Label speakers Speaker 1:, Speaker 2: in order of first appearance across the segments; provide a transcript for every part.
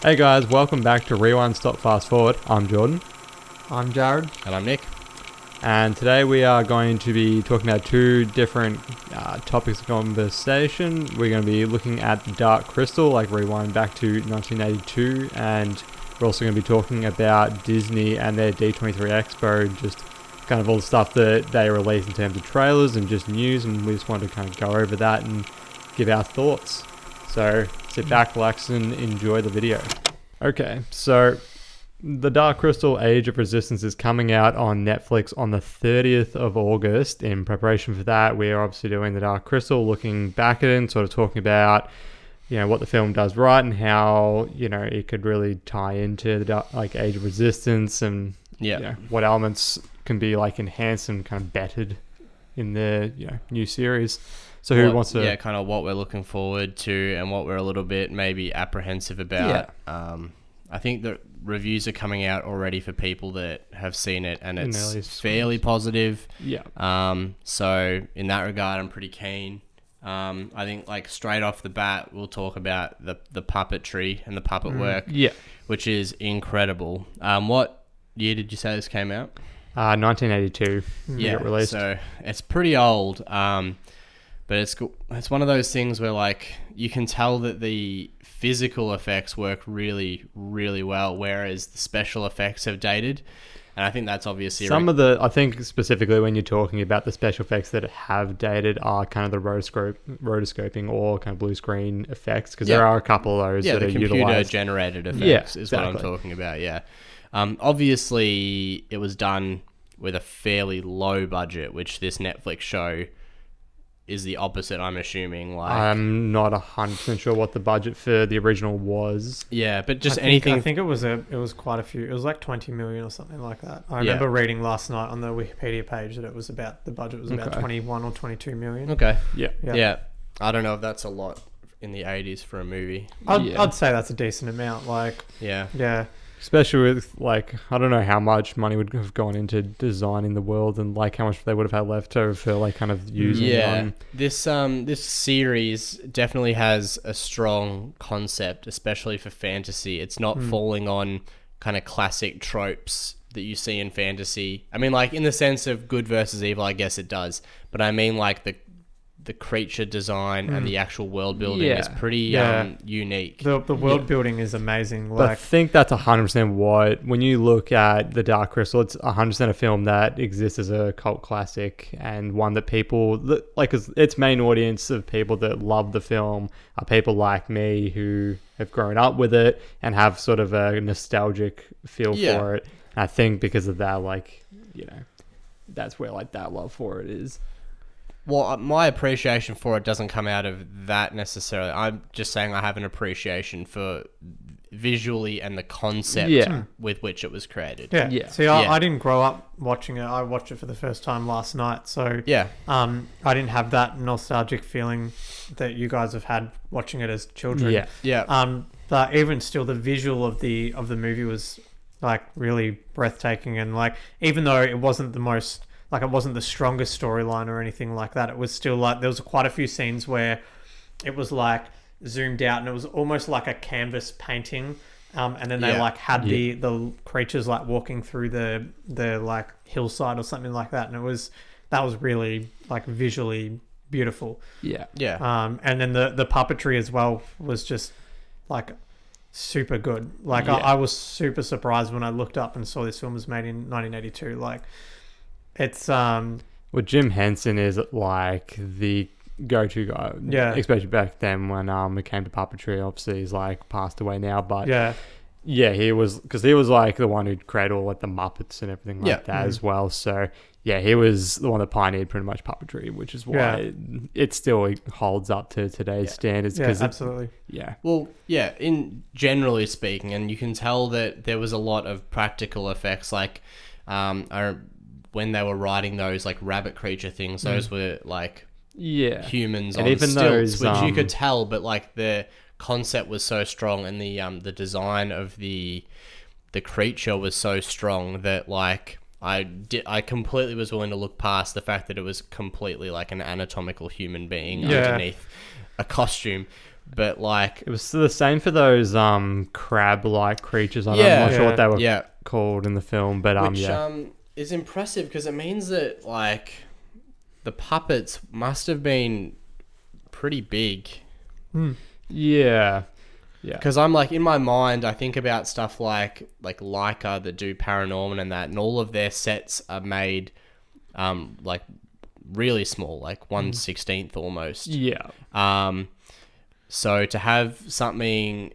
Speaker 1: Hey guys, welcome back to Rewind Stop Fast Forward. I'm Jordan.
Speaker 2: I'm Jared.
Speaker 3: And I'm Nick.
Speaker 1: And today we are going to be talking about two different topics of conversation. We're going to be looking at the Dark Crystal, like rewind back to 1982, and we're also going to be talking about Disney and their D23 Expo, just kind of all the stuff that they released in terms of trailers and just news, and we just wanted to kind of go over that and give our thoughts. So sit back, relax, and enjoy the video. Okay, so The Dark Crystal Age of Resistance is coming out on Netflix on the 30th of August. In preparation for that, we are obviously doing The Dark Crystal, looking back at it and sort of talking about, what the film does right and how, it could really tie into the Age of Resistance and what elements can be enhanced and kind of bettered in the new series. So who wants to...
Speaker 3: Yeah, kind of what we're looking forward to and what we're a little bit maybe apprehensive about. Yeah. I think the reviews are coming out already for people that have seen it, and it's fairly positive.
Speaker 1: Yeah.
Speaker 3: So in that regard, I'm pretty keen. I think straight off the bat, we'll talk about the puppetry and the puppet work.
Speaker 1: Yeah.
Speaker 3: Which is incredible. What year did you say this came out?
Speaker 1: 1982.
Speaker 3: Yeah.
Speaker 1: It released.
Speaker 3: So it's pretty old. But it's one of those things where you can tell that the physical effects work really, really well, whereas the special effects have dated. And I think that's obviously...
Speaker 1: I think specifically when you're talking about the special effects that have dated are kind of the rotoscoping or kind of blue screen effects, because there are a couple of those that are utilized.
Speaker 3: Yeah, the computer-generated effects is what I'm talking about, yeah. Obviously, it was done with a fairly low budget, which this Netflix show is the opposite, I'm assuming.
Speaker 1: I'm not 100% sure what the budget for the original was.
Speaker 3: Yeah, but just
Speaker 2: I think it was quite a few. It was 20 million or something like that. I remember reading last night on the Wikipedia page that the budget was about 21 or 22 million.
Speaker 3: Okay.
Speaker 1: Yeah.
Speaker 3: I don't know if that's a lot in the 80s for a movie.
Speaker 2: I'd say that's a decent amount.
Speaker 3: Yeah.
Speaker 1: Especially with, I don't know how much money would have gone into designing the world and, how much they would have had left over for, kind of using
Speaker 3: Yeah. This series definitely has a strong concept, especially for fantasy. It's not falling on kind of classic tropes that you see in fantasy. I mean, in the sense of good versus evil, I guess it does. But I mean, the creature design and the actual world building is pretty unique.
Speaker 2: The world building is amazing.
Speaker 1: But I think that's 100% when you look at The Dark Crystal, it's 100% a film that exists as a cult classic and one that people, its main audience of people that love the film are people like me who have grown up with it and have sort of a nostalgic feel for it. And I think because of that, that's where that love for it is.
Speaker 3: Well, my appreciation for it doesn't come out of that necessarily. I'm just saying I have an appreciation for visually and the concept with which it was created.
Speaker 2: Yeah. See, I didn't grow up watching it. I watched it for the first time last night. So I didn't have that nostalgic feeling that you guys have had watching it as children.
Speaker 3: Yeah.
Speaker 2: But even still, the visual of the movie was really breathtaking, and even though it wasn't the most... it wasn't the strongest storyline or anything like that. It was still there was quite a few scenes where it was zoomed out and it was almost like a canvas painting. And then they had the creatures walking through the hillside or something like that. And that was really visually beautiful.
Speaker 1: Yeah.
Speaker 3: Yeah.
Speaker 2: And then the puppetry as well was just super good. I was super surprised when I looked up and saw this film was made in 1982. It's
Speaker 1: Jim Henson is the go-to guy.
Speaker 2: Yeah.
Speaker 1: Especially back then when it came to puppetry. Obviously he's passed away now, but he was the one who created all the Muppets and everything that as well. So he was the one that pioneered pretty much puppetry, which is why it still holds up to today's standards.
Speaker 2: Yeah, absolutely.
Speaker 3: Well, in generally speaking, and you can tell that there was a lot of practical effects, when they were writing those rabbit creature things, those were humans and on even stilts, which you could tell, but the concept was so strong and the design of the creature was so strong that I completely was willing to look past the fact that it was completely an anatomical human being underneath a costume. but like
Speaker 1: It was the same for those crab-like creatures. I'm
Speaker 3: Yeah.
Speaker 1: not sure what they were
Speaker 3: yeah,
Speaker 1: called in the film, but
Speaker 3: which
Speaker 1: yeah.
Speaker 3: is impressive because it means that like the puppets must have been pretty big.
Speaker 1: Yeah. Yeah.
Speaker 3: Because I'm like, in my mind, I think about stuff like Leica that do paranormal and that, and all of their sets are made like really small, like 1/16 almost.
Speaker 1: Yeah.
Speaker 3: So to have something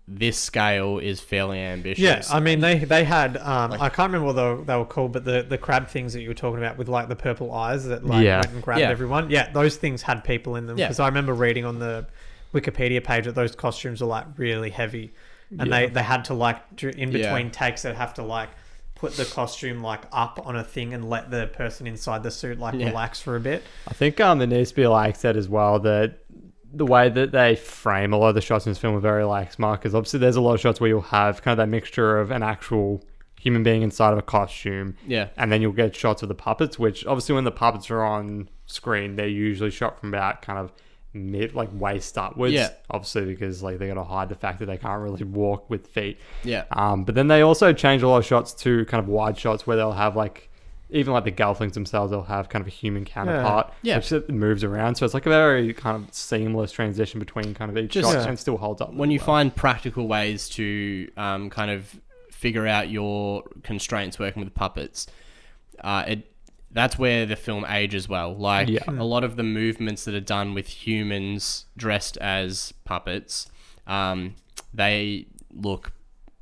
Speaker 3: this scale is fairly ambitious.
Speaker 2: Yeah, I mean they had I can't remember what they were called, but the crab things that you were talking about with like the purple eyes that like
Speaker 1: Yeah.
Speaker 2: went and grabbed
Speaker 3: Yeah.
Speaker 2: everyone. Yeah, those things had people in them
Speaker 3: Yeah.
Speaker 2: because I remember reading on the Wikipedia page that those costumes were like really heavy, and
Speaker 1: Yeah.
Speaker 2: they had to like in between
Speaker 3: Yeah.
Speaker 2: takes they'd have to like put the costume like up on a thing and let the person inside the suit like
Speaker 3: Yeah.
Speaker 2: relax for a bit.
Speaker 1: I think it needs to be like said as well that the way that they frame a lot of the shots in this film are very like smart, because obviously there's a lot of shots where you'll have kind of that mixture of an actual human being inside of a costume,
Speaker 3: Yeah.
Speaker 1: and then you'll get shots of the puppets, which obviously when the puppets are on screen they're usually shot from about kind of mid like waist upwards,
Speaker 3: Yeah.
Speaker 1: obviously because like they got to hide the fact that they can't really walk with feet.
Speaker 3: Yeah.
Speaker 1: But then they also change a lot of shots to kind of wide shots where they'll have like even like the Gelflings themselves, they'll have kind of a human counterpart,
Speaker 3: Yeah.
Speaker 1: which moves around. So it's like a very kind of seamless transition between kind of each
Speaker 3: Just-
Speaker 1: shot
Speaker 2: Yeah.
Speaker 1: and still holds up.
Speaker 3: When you
Speaker 1: well.
Speaker 3: find practical ways to kind of figure out your constraints working with puppets, that's where the film ages well. Like
Speaker 1: Yeah.
Speaker 3: a lot of the movements that are done with humans dressed as puppets, they look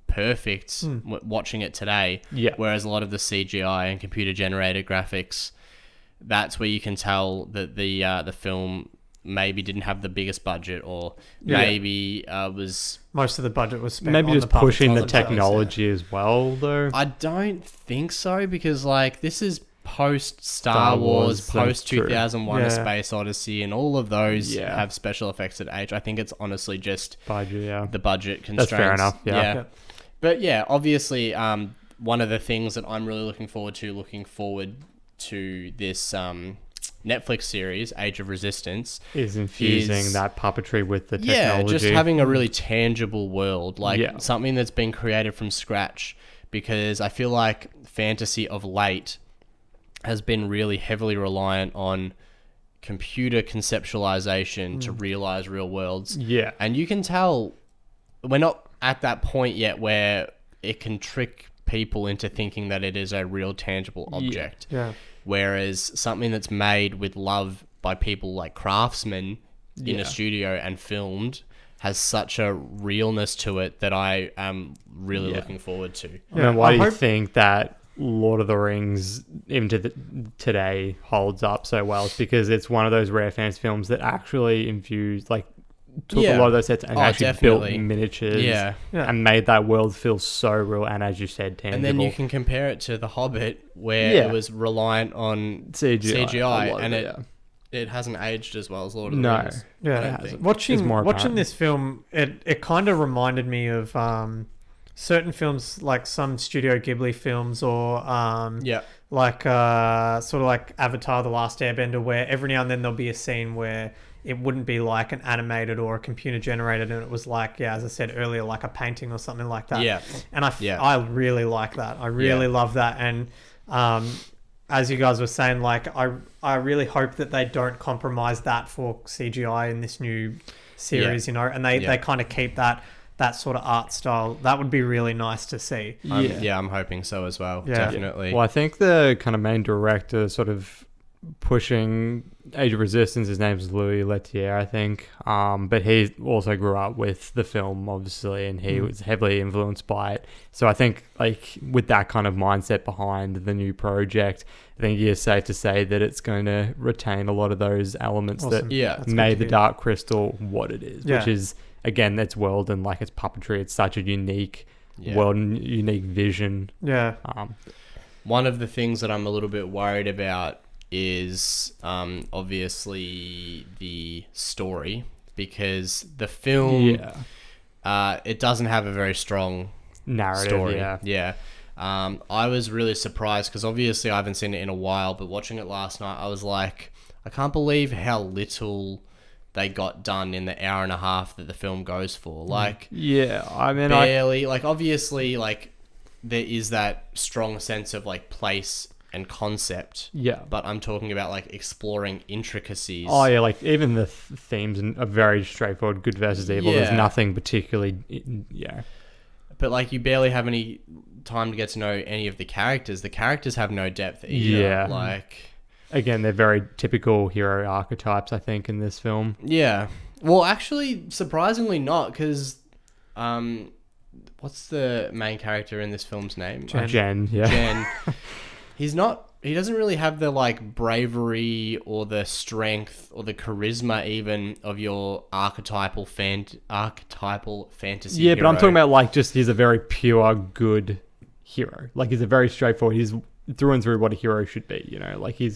Speaker 3: perfect watching it today.
Speaker 1: Yeah.
Speaker 3: Whereas a lot of the CGI and computer generated graphics, that's where you can tell that the film maybe didn't have the biggest budget, or
Speaker 2: Yeah.
Speaker 3: maybe was.
Speaker 2: Most of the budget was spent
Speaker 1: maybe
Speaker 2: on
Speaker 1: just
Speaker 2: the puppets
Speaker 1: pushing the
Speaker 2: themselves,
Speaker 1: technology as well, though.
Speaker 3: I don't think so, because like this is post
Speaker 1: Star
Speaker 3: Star
Speaker 1: Wars,
Speaker 3: Wars,
Speaker 1: that's
Speaker 3: post
Speaker 1: true.
Speaker 3: 2001:
Speaker 2: Yeah.
Speaker 3: A Space Odyssey, and all of those
Speaker 1: Yeah.
Speaker 3: have special effects at age. I think it's honestly just
Speaker 1: Budget, yeah.
Speaker 3: the budget
Speaker 1: That's
Speaker 3: constraints.
Speaker 1: fair enough, yeah.
Speaker 2: Yeah.
Speaker 3: But yeah, obviously, one of the things that I'm really looking forward to this Netflix series, Age of Resistance,
Speaker 1: Is infusing
Speaker 3: is-
Speaker 1: that puppetry with the
Speaker 3: yeah,
Speaker 1: technology.
Speaker 3: just having a really tangible world, like
Speaker 1: Yeah.
Speaker 3: something that's been created from scratch. Because I feel like fantasy of late has been really heavily reliant on computer conceptualization to realize real worlds.
Speaker 1: Yeah.
Speaker 3: And you can tell we're not at that point yet where it can trick people into thinking that it is a real tangible object.
Speaker 2: Yeah.
Speaker 3: Whereas something that's made with love by people like craftsmen in
Speaker 1: Yeah.
Speaker 3: a studio and filmed has such a realness to it that I am really
Speaker 1: Yeah.
Speaker 3: looking forward to.
Speaker 1: I mean, why
Speaker 2: I
Speaker 1: do you
Speaker 2: hope-
Speaker 1: think that Lord of the Rings even today holds up so well? It's because it's one of those rare fantasy films that actually infused, like, took
Speaker 3: Yeah.
Speaker 1: a lot of those sets and
Speaker 3: Oh,
Speaker 1: actually
Speaker 3: definitely.
Speaker 1: built miniatures
Speaker 3: Yeah.
Speaker 2: Yeah.
Speaker 1: and made that world feel so real and, as you said, tangible.
Speaker 3: And then you can compare it to The Hobbit, where
Speaker 1: Yeah.
Speaker 3: it was reliant on
Speaker 1: CGI, a lot
Speaker 3: and
Speaker 1: of
Speaker 3: it it hasn't aged as well as Lord of the
Speaker 1: No.
Speaker 3: Rings. I
Speaker 2: Yeah,
Speaker 3: don't
Speaker 1: hasn't.
Speaker 3: think.
Speaker 2: watching
Speaker 1: It's more apparent.
Speaker 2: this film, it kind of reminded me of certain films like some Studio Ghibli films, or
Speaker 3: Yeah.
Speaker 2: like sort of like Avatar: The Last Airbender, where every now and then there'll be a scene where it wouldn't be like an animated or a computer generated, and it was like, yeah, as I said earlier, like a painting or something like that.
Speaker 3: Yeah.
Speaker 2: And
Speaker 3: Yeah.
Speaker 2: I really like that. I really love that. And as you guys were saying, like I really hope that they don't compromise that for CGI in this new series, you know, and they kind of keep that sort of art style. That would be really nice to see.
Speaker 3: I'm hoping so as well.
Speaker 2: Yeah.
Speaker 3: Definitely.
Speaker 1: Well, I think the kind of main director sort of pushing Age of Resistance, his name's Louis Leterrier, I think. But he also grew up with the film, obviously, and he was heavily influenced by it. So I think, like, with that kind of mindset behind the new project, I think it's safe to say that it's going to retain a lot of those elements
Speaker 2: Awesome.
Speaker 1: that
Speaker 3: Yeah.
Speaker 2: That's good
Speaker 1: made
Speaker 2: to
Speaker 1: the
Speaker 2: hear.
Speaker 1: Dark Crystal what it is,
Speaker 2: Yeah.
Speaker 1: which is, again, its world and, like, its puppetry. It's such a unique
Speaker 3: Yeah.
Speaker 1: world and unique vision.
Speaker 2: Yeah.
Speaker 3: One of the things that I'm a little bit worried about is obviously the story, because the film it doesn't have a very strong
Speaker 1: Narrative,
Speaker 3: story.
Speaker 1: yeah.
Speaker 3: I was really surprised because obviously I haven't seen it in a while, but watching it last night, I was like, I can't believe how little they got done in the hour and a half that the film goes for. Like,
Speaker 1: Yeah, I mean,
Speaker 3: barely. Like, obviously, like, there is that strong sense of, like, place and concept.
Speaker 1: yeah.
Speaker 3: But I'm talking about, like, exploring intricacies.
Speaker 1: Oh yeah, like even the themes are very straightforward. Good versus evil. There's
Speaker 3: Yeah.
Speaker 1: nothing particularly. Yeah.
Speaker 3: But, like, you barely have any time to get to know any of the characters. The characters have no depth either.
Speaker 1: Yeah.
Speaker 3: Like,
Speaker 1: Again, they're very typical hero archetypes, I think, in this film.
Speaker 3: yeah. Well, actually, surprisingly not, because, what's the main character in this film's name?
Speaker 1: Jen, yeah.
Speaker 3: Jen. He doesn't really have the, like, bravery or the strength or the charisma even of your archetypal fantasy
Speaker 1: Yeah, but I'm
Speaker 3: hero.
Speaker 1: talking about like just he's a very pure good hero. Like he's a very straightforward. He's through and through what a hero should be. You know, like he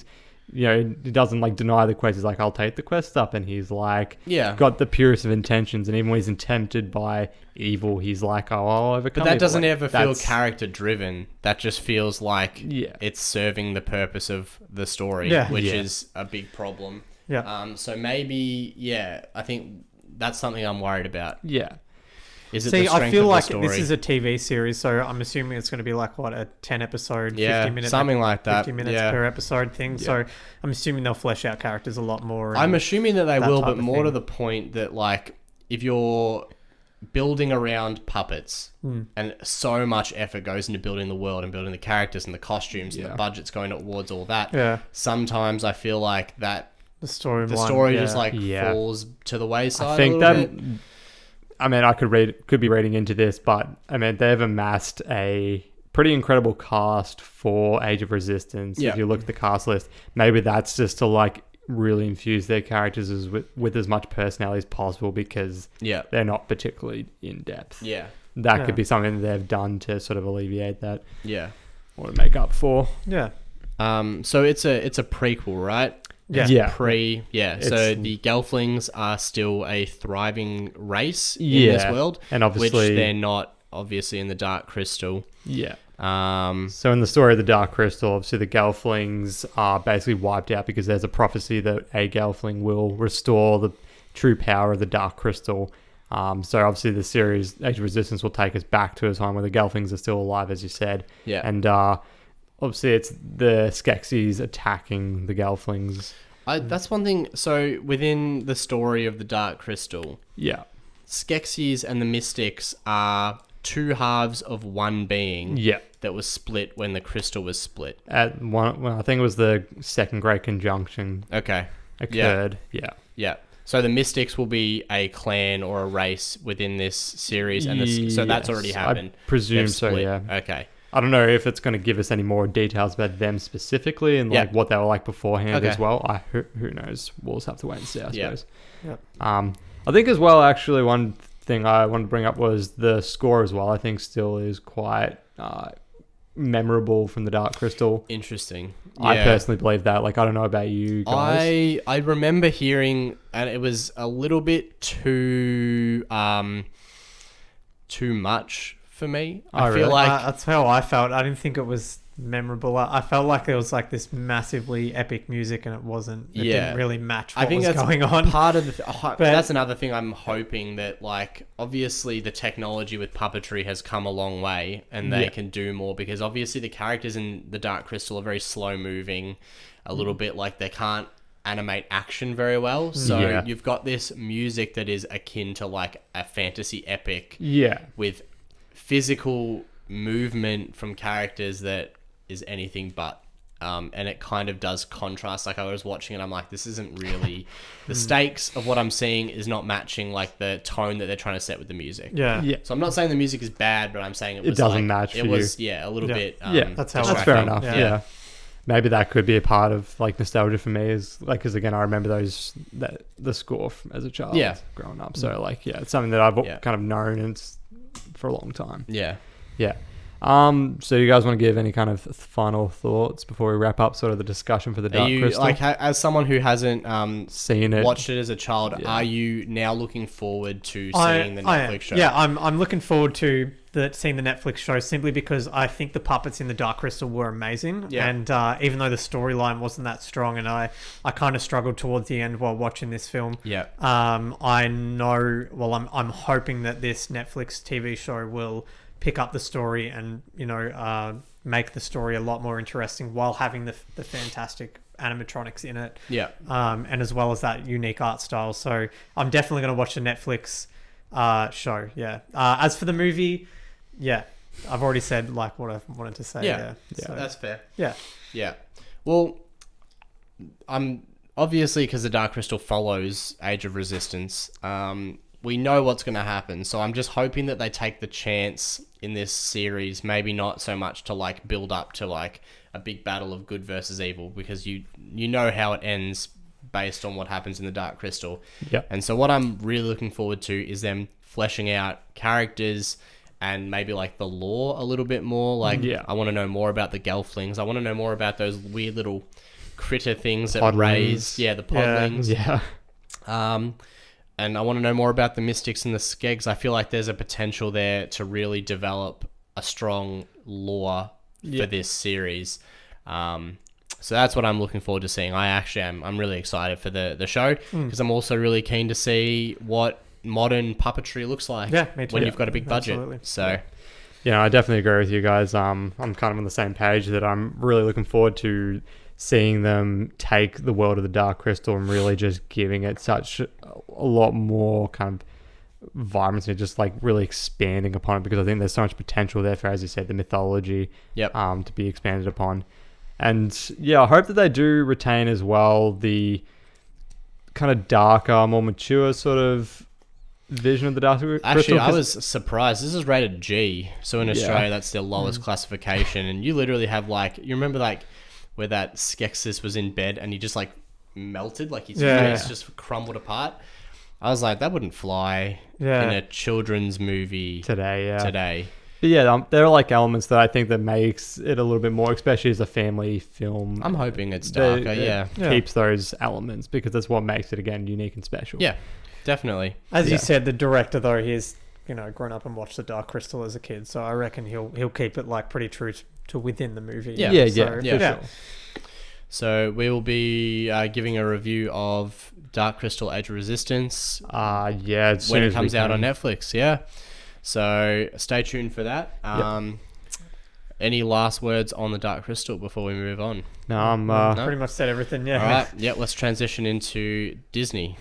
Speaker 1: doesn't like deny the quest. He's like, I'll take the quest up, and he's like,
Speaker 3: Yeah.
Speaker 1: got the purest of intentions. And even when he's tempted by evil, he's like, oh, I'll overcome.
Speaker 3: But that
Speaker 1: evil.
Speaker 3: doesn't
Speaker 1: Like,
Speaker 3: ever feel
Speaker 1: that's-
Speaker 3: character driven. That just feels like
Speaker 1: Yeah.
Speaker 3: it's serving the purpose of the story,
Speaker 2: Yeah.
Speaker 3: which
Speaker 1: Yeah.
Speaker 3: is a big problem.
Speaker 2: Yeah.
Speaker 3: So maybe, yeah, I think that's something I'm worried about.
Speaker 1: Yeah.
Speaker 3: Is it
Speaker 2: See,
Speaker 3: the strength
Speaker 2: I feel
Speaker 3: of
Speaker 2: like
Speaker 3: the story?
Speaker 2: this is a TV series, so I'm assuming it's going to be like what, a 10 episode,
Speaker 3: Yeah,
Speaker 2: 50 minute,
Speaker 3: something like that.
Speaker 2: 50 minutes
Speaker 3: Yeah.
Speaker 2: per episode thing.
Speaker 1: Yeah.
Speaker 2: So I'm assuming they'll flesh out characters a lot more.
Speaker 3: I'm assuming that they
Speaker 2: that
Speaker 3: will,
Speaker 2: type
Speaker 3: but
Speaker 2: of
Speaker 3: more to
Speaker 2: thing.
Speaker 3: the point that, like, if you're building around puppets and so much effort goes into building the world and building the characters and the costumes and
Speaker 1: Yeah.
Speaker 3: the budget's going towards all that,
Speaker 2: Yeah.
Speaker 3: sometimes I feel like that
Speaker 2: the story.
Speaker 3: the story just,
Speaker 2: yeah.
Speaker 3: like,
Speaker 1: Yeah.
Speaker 3: falls to the wayside
Speaker 1: I think
Speaker 3: a
Speaker 1: that.
Speaker 3: little bit.
Speaker 1: I mean, I could be reading into this, but I mean, they've amassed a pretty incredible cast for Age of Resistance.
Speaker 3: Yeah.
Speaker 1: If you look at the cast list, maybe that's just to like really infuse their characters with as much personality as possible because
Speaker 3: Yeah.
Speaker 1: they're not particularly in depth.
Speaker 3: Yeah.
Speaker 1: That
Speaker 2: Yeah.
Speaker 1: could be something that they've done to sort of alleviate that
Speaker 3: Yeah.
Speaker 1: or to make up for.
Speaker 2: Yeah.
Speaker 3: So it's a prequel, right?
Speaker 2: Yeah.
Speaker 1: Yeah.
Speaker 3: So
Speaker 1: It's-
Speaker 3: the Gelflings are still a thriving race in this
Speaker 1: Yeah.
Speaker 3: world,
Speaker 1: And
Speaker 3: which
Speaker 1: obviously,
Speaker 3: they're not obviously in the Dark Crystal.
Speaker 1: yeah.
Speaker 3: Um,
Speaker 1: So in the story of the Dark Crystal, obviously the Gelflings are basically wiped out because there's a prophecy that a Gelfling will restore the true power of the Dark Crystal. So obviously the series Age of Resistance will take us back to a time where the Gelflings are still alive, as you said.
Speaker 3: Yeah.
Speaker 1: And obviously it's the Skeksis attacking the Gelflings.
Speaker 3: That's one thing. So within the story of the Dark Crystal,
Speaker 1: Yeah.
Speaker 3: Skeksis and the Mystics are two halves of one being
Speaker 1: Yeah.
Speaker 3: that was split when the crystal was split.
Speaker 1: At one, well, I think it was the Second Great Conjunction
Speaker 3: Okay.
Speaker 1: occurred. Yeah.
Speaker 3: Yeah. So the Mystics will be a clan or a race within this series, and so that's already
Speaker 1: Yes,
Speaker 3: happened.
Speaker 1: I presume
Speaker 3: They've
Speaker 1: so,
Speaker 3: split.
Speaker 1: yeah.
Speaker 3: Okay.
Speaker 1: I don't know if it's going to give us any more details about them specifically and like
Speaker 3: Yeah.
Speaker 1: what they were like beforehand
Speaker 3: Okay.
Speaker 1: as well. Who knows? We'll just have to wait and see, I
Speaker 3: Yeah.
Speaker 1: suppose.
Speaker 2: Yep.
Speaker 1: I think as well, actually, one thing I wanted to bring up was the score as well. I think still is quite memorable from the Dark Crystal.
Speaker 3: Interesting.
Speaker 1: I
Speaker 3: Yeah.
Speaker 1: personally believe that. Like, I don't know about you guys.
Speaker 3: I remember hearing, and it was a little bit too much for me. I feel
Speaker 1: really?
Speaker 3: like
Speaker 2: That's how I felt. I didn't think it was memorable. I felt like there was like this massively epic music, and it wasn't. It
Speaker 3: Yeah.
Speaker 2: didn't really match what
Speaker 3: I think
Speaker 2: was
Speaker 3: that's
Speaker 2: going on.
Speaker 3: part of the.
Speaker 2: But-
Speaker 3: That's another thing I'm hoping that, like, obviously the technology with puppetry has come a long way, and they
Speaker 1: Yeah.
Speaker 3: can do more, because obviously the characters in the Dark Crystal are very slow moving, a little bit like they can't animate action very well. So
Speaker 1: Yeah.
Speaker 3: you've got this music that is akin to like a fantasy epic
Speaker 1: Yeah.
Speaker 3: with physical movement from characters that is anything but. And it kind of does contrast. Like, I was watching it, I'm like, this isn't really the stakes of what I'm seeing is not matching like the tone that they're trying to set with the music.
Speaker 2: Yeah.
Speaker 1: Yeah.
Speaker 3: So I'm not saying the music is bad, but I'm saying it
Speaker 1: It
Speaker 3: was
Speaker 1: doesn't
Speaker 3: like,
Speaker 1: match
Speaker 3: it
Speaker 1: for
Speaker 3: was a little
Speaker 2: Yeah.
Speaker 3: bit
Speaker 1: Yeah.
Speaker 2: That's how I
Speaker 1: That's
Speaker 2: felt.
Speaker 1: fair enough.
Speaker 2: Yeah.
Speaker 1: Yeah. Maybe that could be a part of like nostalgia for me, is like, because again, I remember the score as a child,
Speaker 3: Yeah.
Speaker 1: growing up. So like, yeah, it's something that I've
Speaker 3: Yeah.
Speaker 1: kind of known and for a long time.
Speaker 3: Yeah.
Speaker 1: Yeah. So you guys want to give any kind of final thoughts before we wrap up sort of the discussion for the
Speaker 3: Are
Speaker 1: Dark
Speaker 3: you
Speaker 1: Crystal?
Speaker 3: like, as someone who hasn't
Speaker 1: Seeing it.
Speaker 3: watched it as a child,
Speaker 1: Yeah.
Speaker 3: are you now looking forward to
Speaker 2: I
Speaker 3: seeing the
Speaker 2: am.
Speaker 3: Netflix show?
Speaker 2: Yeah, I'm looking forward to seeing the Netflix show simply because I think the puppets in the Dark Crystal were amazing.
Speaker 3: Yeah.
Speaker 2: And even though the storyline wasn't that strong, and I kind of struggled towards the end while watching this film.
Speaker 3: Yeah.
Speaker 2: I know. Well, I'm hoping that this Netflix TV show will pick up the story and make the story a lot more interesting while having the fantastic animatronics in it.
Speaker 3: Yeah.
Speaker 2: And as well as that unique art style. So I'm definitely going to watch the Netflix show. Yeah. As for the movie, yeah, I've already said like what I wanted to say.
Speaker 3: Yeah.
Speaker 2: So,
Speaker 3: That's fair.
Speaker 2: yeah.
Speaker 3: Yeah. Well, I'm obviously, because the Dark Crystal follows Age of Resistance, we know what's going to happen. So I'm just hoping that they take the chance in this series, maybe not so much to like build up to like a big battle of good versus evil, because you know how it ends based on what happens in the Dark Crystal.
Speaker 1: Yeah.
Speaker 3: And so what I'm really looking forward to is them fleshing out characters and maybe like the lore a little bit more. Like, I want to know more about the Gelflings. I want to know more about those weird little critter things that
Speaker 1: Podlings.
Speaker 3: raise. Yeah, the podlings.
Speaker 1: Yeah.
Speaker 3: And I want to know more about the Mystics and the Skegs. I feel like there's a potential there to really develop a strong lore for this series. So that's what I'm looking forward to seeing. I'm really excited for the show, because I'm also really keen to see what modern puppetry looks like
Speaker 2: Me too.
Speaker 3: when you've got a big budget.
Speaker 2: Absolutely.
Speaker 3: So
Speaker 1: Yeah, I definitely agree with you guys. I'm kind of on the same page that I'm really looking forward to seeing them take the world of the Dark Crystal and really just giving it such a lot more kind of vibrancy, just like really expanding upon it, because I think there's so much potential there for, as you said, the mythology to be expanded upon. And yeah, I hope that they do retain as well the kind of darker, more mature sort of vision of the Dark Crystal.
Speaker 3: actually, I was surprised. This is rated G, so in Australia that's their lowest classification. And you literally have like, you remember like where that Skeksis was in bed and he just like melted, like his face just crumbled apart. I was like, that wouldn't fly in a children's movie today.
Speaker 1: But yeah, there are like elements that I think that makes it a little bit more, especially as a family film.
Speaker 3: I'm hoping it's darker.
Speaker 1: It keeps those elements, because that's what makes it again unique and special.
Speaker 3: Yeah, definitely.
Speaker 2: As you said, the director though, he's grown up and watched the Dark Crystal as a kid, so I reckon he'll keep it like pretty true to within the movie.
Speaker 1: Yeah,
Speaker 2: So,
Speaker 1: for sure.
Speaker 3: So we will be giving a review of Dark Crystal Age of Resistance
Speaker 1: as
Speaker 3: when
Speaker 1: soon
Speaker 3: it
Speaker 1: as
Speaker 3: comes
Speaker 1: we
Speaker 3: out on
Speaker 1: can.
Speaker 3: Netflix. Yeah. So stay tuned for that. Any last words on the Dark Crystal before we move on?
Speaker 1: No, I'm
Speaker 2: pretty much said everything. Yeah.
Speaker 3: All right. Yeah. Let's transition into Disney.